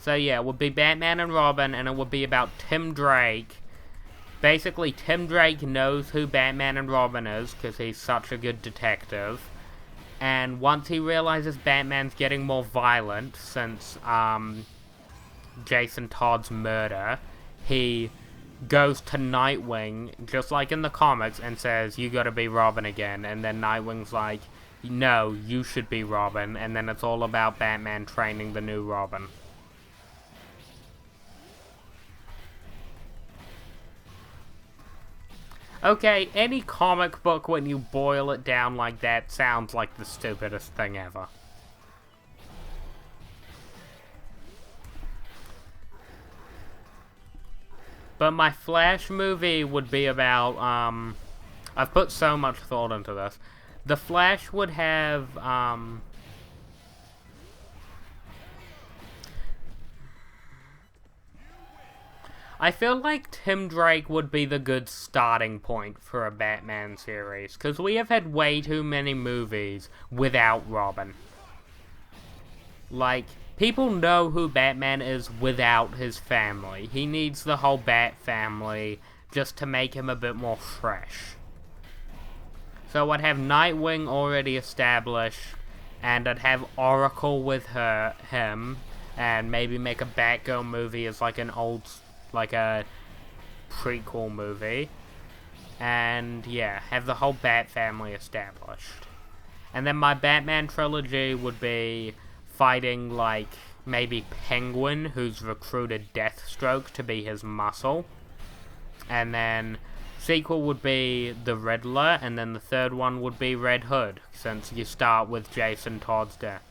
So yeah, it would be Batman and Robin, and it would be about Tim Drake. Basically, Tim Drake knows who Batman and Robin is, because he's such a good detective. And once he realizes Batman's getting more violent since Jason Todd's murder, he goes to Nightwing, just like in the comics, and says, "You gotta be Robin again." And then Nightwing's like, "No, you should be Robin." And then it's all about Batman training the new Robin. Okay, any comic book, when you boil it down like that, sounds like the stupidest thing ever. But my Flash movie would be about, I've put so much thought into this. The Flash would have, I feel like Tim Drake would be the good starting point for a Batman series, because we have had way too many movies without Robin. Like, people know who Batman is without his family. He needs the whole Bat family just to make him a bit more fresh. So I'd have Nightwing already established, and I'd have Oracle with him, and maybe make a Batgirl movie as like an like a prequel movie, and yeah, have the whole Bat family established. And then my Batman trilogy would be fighting like maybe Penguin, who's recruited Deathstroke to be his muscle, and then sequel would be the Riddler, and then the third one would be Red Hood, since you start with Jason Todd's death.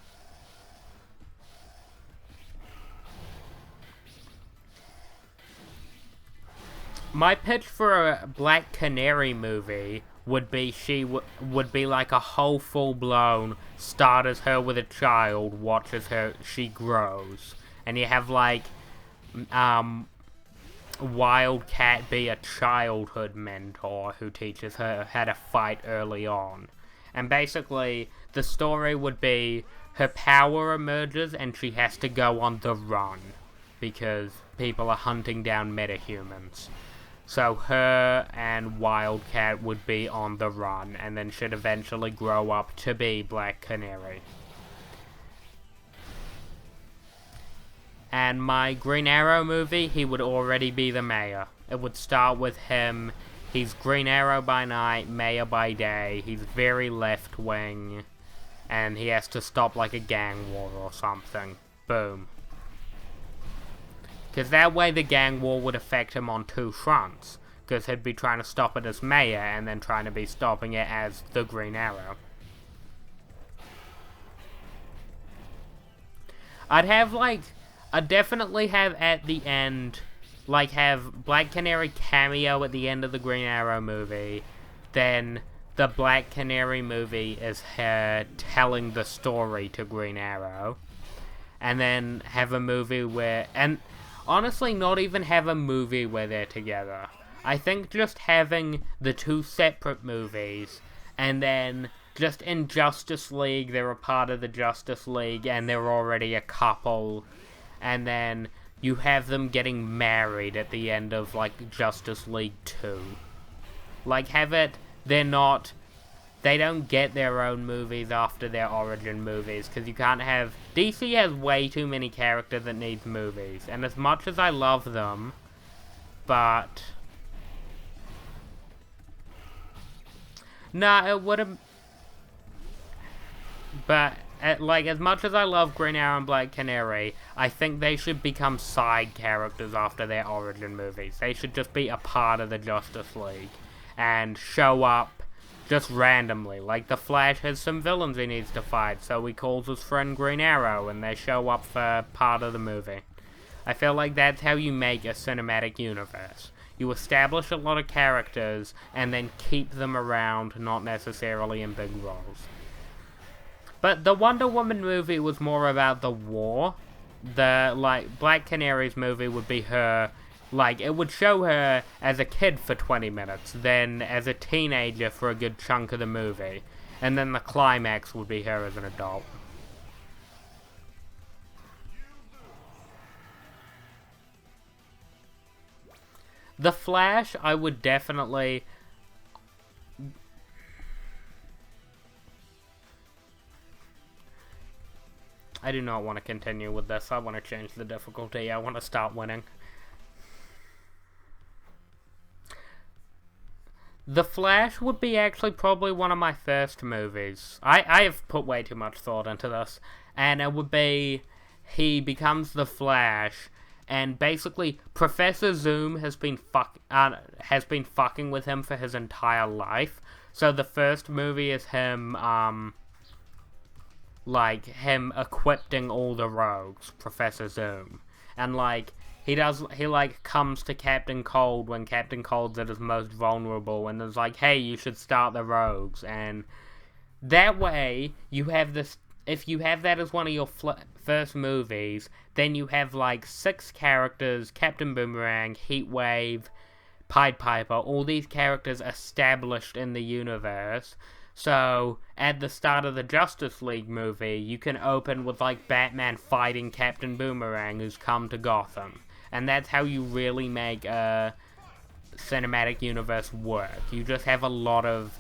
My pitch for a Black Canary movie would be would be like a whole full-blown, start as her with a child, watch as she grows. And you have like, Wildcat be a childhood mentor who teaches her how to fight early on. And basically, the story would be her power emerges and she has to go on the run, because people are hunting down metahumans. So her and Wildcat would be on the run, and then should eventually grow up to be Black Canary. And my Green Arrow movie, he would already be the mayor. It would start with him. He's Green Arrow by night, mayor by day. He's very left-wing, and he has to stop like a gang war or something. Boom. Because that way the gang war would affect him on two fronts. Because he'd be trying to stop it as mayor, and then trying to be stopping it as the Green Arrow. I'd definitely have at the end, like have Black Canary cameo at the end of the Green Arrow movie. Then the Black Canary movie is her telling the story to Green Arrow. And then have a movie where, and honestly, not even have a movie where they're together. I think just having the two separate movies, and then just in Justice League, they're a part of the Justice League, and they're already a couple, and then you have them getting married at the end of, like, Justice League 2. Like, have it, they're not they don't get their own movies after their origin movies, because you can't have... DC has way too many characters that need movies, and as much as I love them, but... Nah, it wouldn't... But, like, as much as I love Green Arrow and Black Canary, I think they should become side characters after their origin movies. They should just be a part of the Justice League, and show up just randomly. Like, the Flash has some villains he needs to fight, so he calls his friend Green Arrow, and they show up for part of the movie. I feel like that's how you make a cinematic universe. You establish a lot of characters, and then keep them around, not necessarily in big roles. But the Wonder Woman movie was more about the war. The, like, Black Canary's movie would be her... Like, it would show her as a kid for 20 minutes, then as a teenager for a good chunk of the movie, and then the climax would be her as an adult. The Flash, I would definitely... I do not want to continue with this. I want to change the difficulty. I want to start winning. The Flash would be actually probably one of my first movies. I have put way too much thought into this. And it would be... He becomes the Flash, and basically Professor Zoom has been fucking with him for his entire life. So the first movie is him, like, him equipping all the rogues, Professor Zoom. And, like... He, like, comes to Captain Cold when Captain Cold's at his most vulnerable, and is like, hey, you should start the rogues, and that way, you have this, if you have that as one of your first movies, then you have, like, 6 characters, Captain Boomerang, Heatwave, Pied Piper, all these characters established in the universe. So, at the start of the Justice League movie, you can open with, like, Batman fighting Captain Boomerang, who's come to Gotham. And that's how you really make a cinematic universe work. You just have a lot of...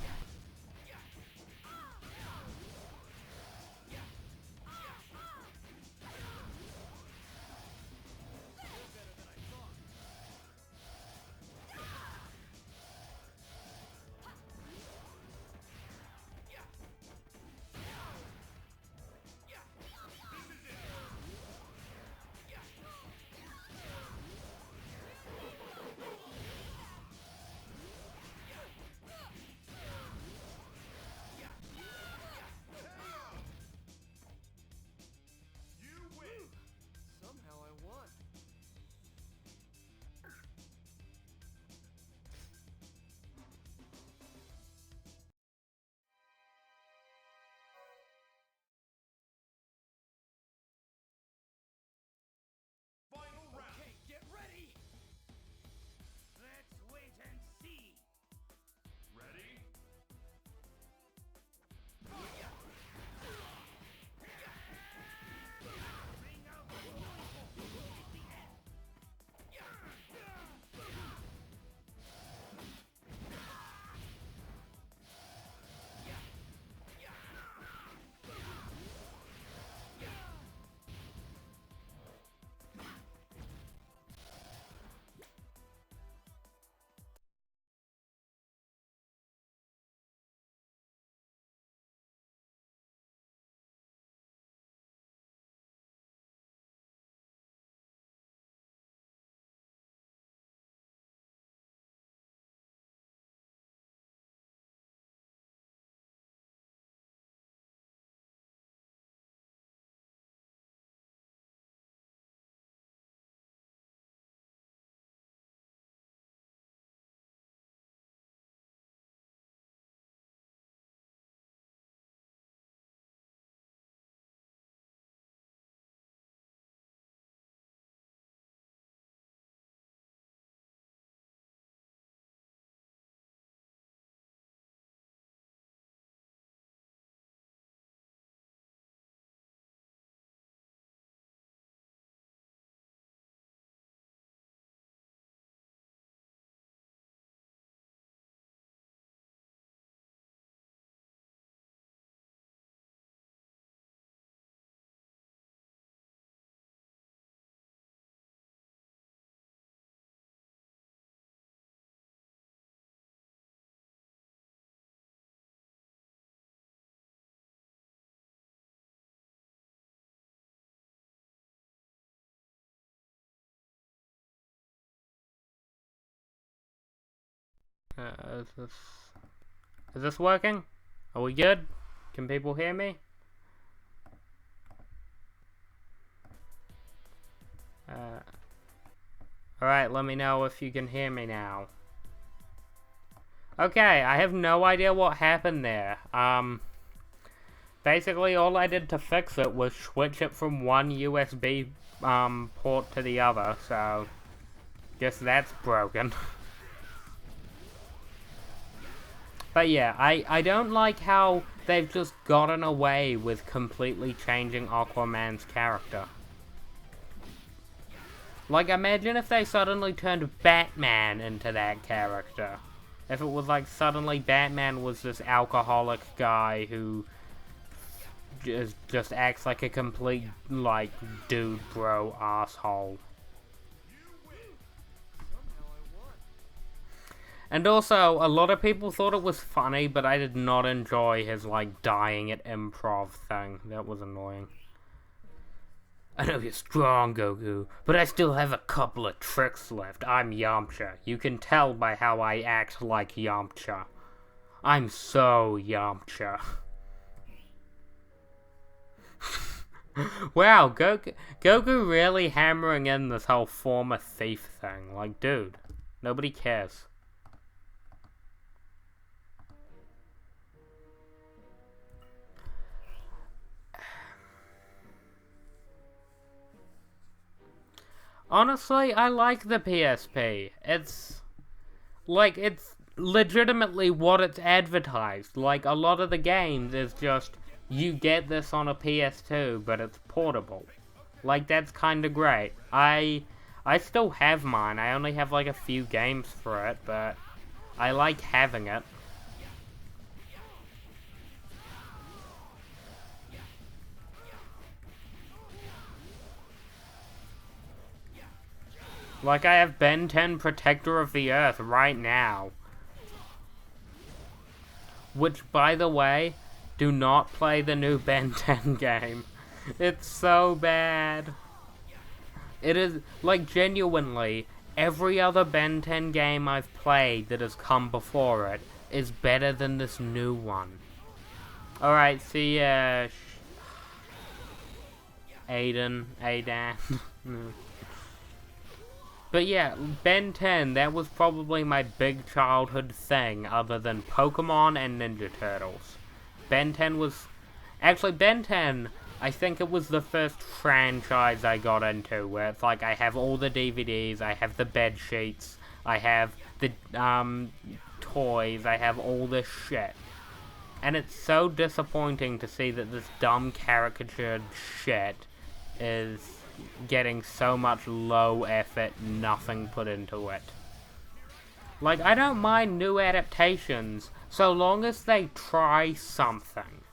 Is this working? Are we good? Can people hear me? Alright, let me know if you can hear me now. Okay, I have no idea what happened there. Basically all I did to fix it was switch it from one USB port to the other, so guess that's broken. But yeah, I don't like how they've just gotten away with completely changing Aquaman's character. Like, imagine if they suddenly turned Batman into that character. If it was like suddenly Batman was this alcoholic guy who just acts like a complete, like, dude bro asshole. And also, a lot of people thought it was funny, but I did not enjoy his, like, dying at improv thing. That was annoying. I know you're strong, Goku, but I still have a couple of tricks left. I'm Yamcha. You can tell by how I act like Yamcha. I'm so Yamcha. Wow, Goku really hammering in this whole former thief thing. Like, dude, nobody cares. Honestly, I like the PSP. It's legitimately what it's advertised. Like, a lot of the games is just, you get this on a PS2, but it's portable. Like, that's kinda great. I still have mine. I only have, like, a few games for it, but I like having it. Like, I have Ben 10 Protector of the Earth right now. Which, by the way, do not play the new Ben 10 game. It's so bad. It is, like, genuinely, every other Ben 10 game I've played that has come before it is better than this new one. Alright, see ya, Aiden. But yeah, Ben 10, that was probably my big childhood thing, other than Pokemon and Ninja Turtles. Ben 10 was... Actually, Ben 10, I think it was the first franchise I got into, where it's like, I have all the DVDs, I have the bed sheets, I have the, toys, I have all this shit. And it's so disappointing to see that this dumb caricatured shit is getting so much low effort, nothing put into it. Like, I don't mind new adaptations, so long as they try something.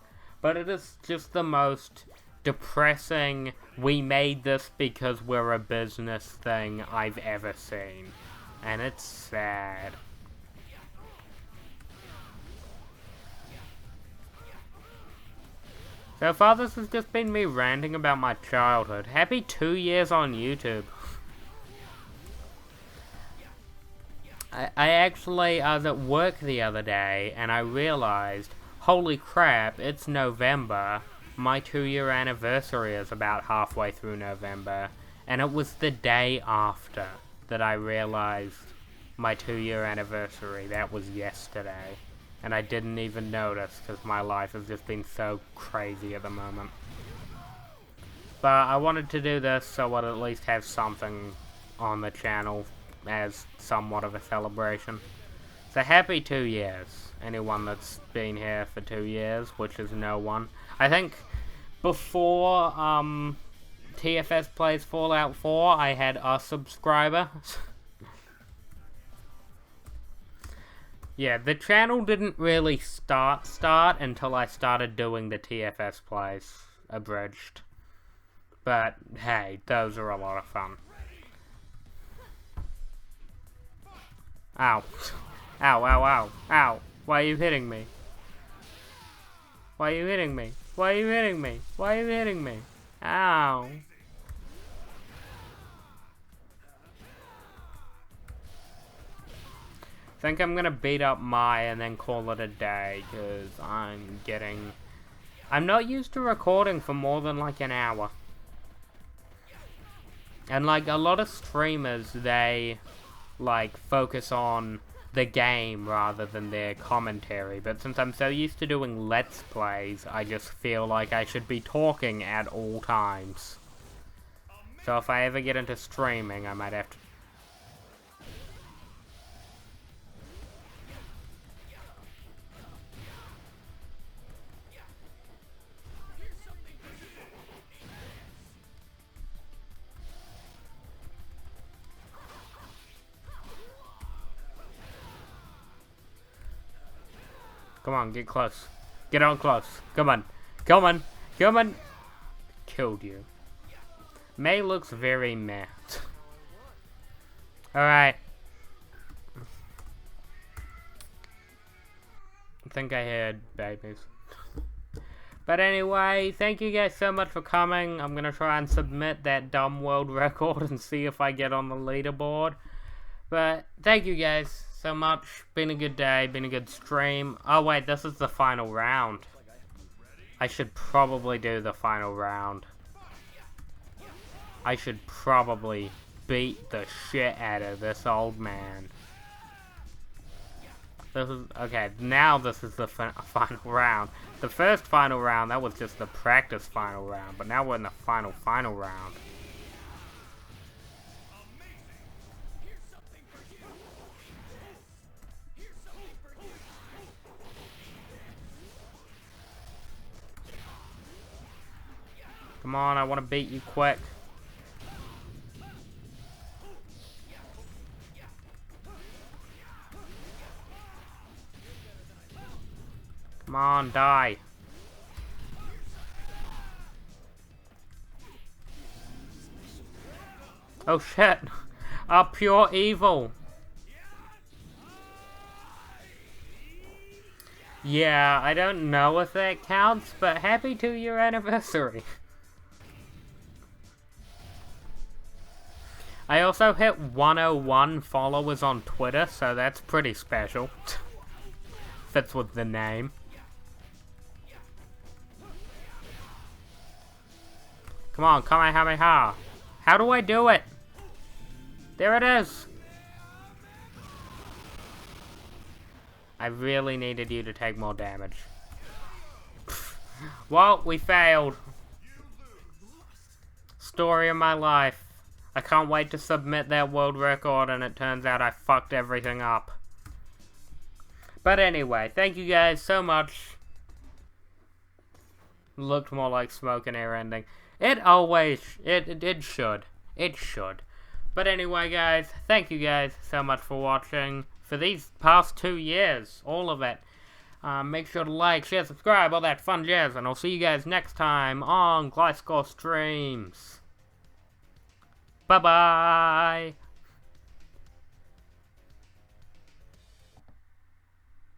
But it is just the most depressing, we made this because we're a business thing I've ever seen. And it's sad. So far, this has just been me ranting about my childhood. Happy 2 years on YouTube. I was at work the other day, and I realized, holy crap, it's November. My 2-year anniversary is about halfway through November. And it was the day after that I realized my 2-year anniversary. That was yesterday. And I didn't even notice, because my life has just been so crazy at the moment. But I wanted to do this so I'd at least have something on the channel as somewhat of a celebration. So happy 2 years. Anyone that's been here for 2 years, which is no one. I think before TFS plays Fallout 4, I had a subscriber. Yeah, the channel didn't really start until I started doing the TFS plays abridged. But, hey, those are a lot of fun. Ow. Ow, ow, ow, ow. Why are you hitting me? Why are you hitting me? Why are you hitting me? Why are you hitting me? Ow. think I'm gonna beat up Mai and then call it a day, because I'm not used to recording for more than like an hour. And like a lot of streamers, they like focus on the game rather than their commentary, but since I'm so used to doing Let's Plays, I just feel like I should be talking at all times. So if I ever get into streaming, I might have to... Come on, get close. Get on close. Come on. Come on. Come on. Killed you. May looks very meh. Alright. I think I heard babies. But anyway, thank you guys so much for coming. I'm gonna try and submit that dumb world record and see if I get on the leaderboard. But thank you guys so much. Been a good day, been a good stream. Oh wait, this is the final round. I should probably do the final round. I should probably beat the shit out of this old man. This is, okay, now this is the final round. The first final round, that was just the practice final round, but now we're in the final round. Come on, I want to beat you quick. Come on, die. Oh shit. Pure evil. Yeah, I don't know if that counts, but happy 2-year anniversary. I also hit 101 followers on Twitter, so that's pretty special. Fits with the name. Come on, Kamehameha. How do I do it? There it is. I really needed you to take more damage. Well, we failed. Story of my life. I can't wait to submit that world record, and it turns out I fucked everything up. But anyway, thank you guys so much. Looked more like smoke and air ending. It always, it should. It should. But anyway, guys, thank you guys so much for watching. For these past 2 years, all of it. Make sure to like, share, subscribe, all that fun jazz, and I'll see you guys next time on Gliscor Streams. Bye-bye!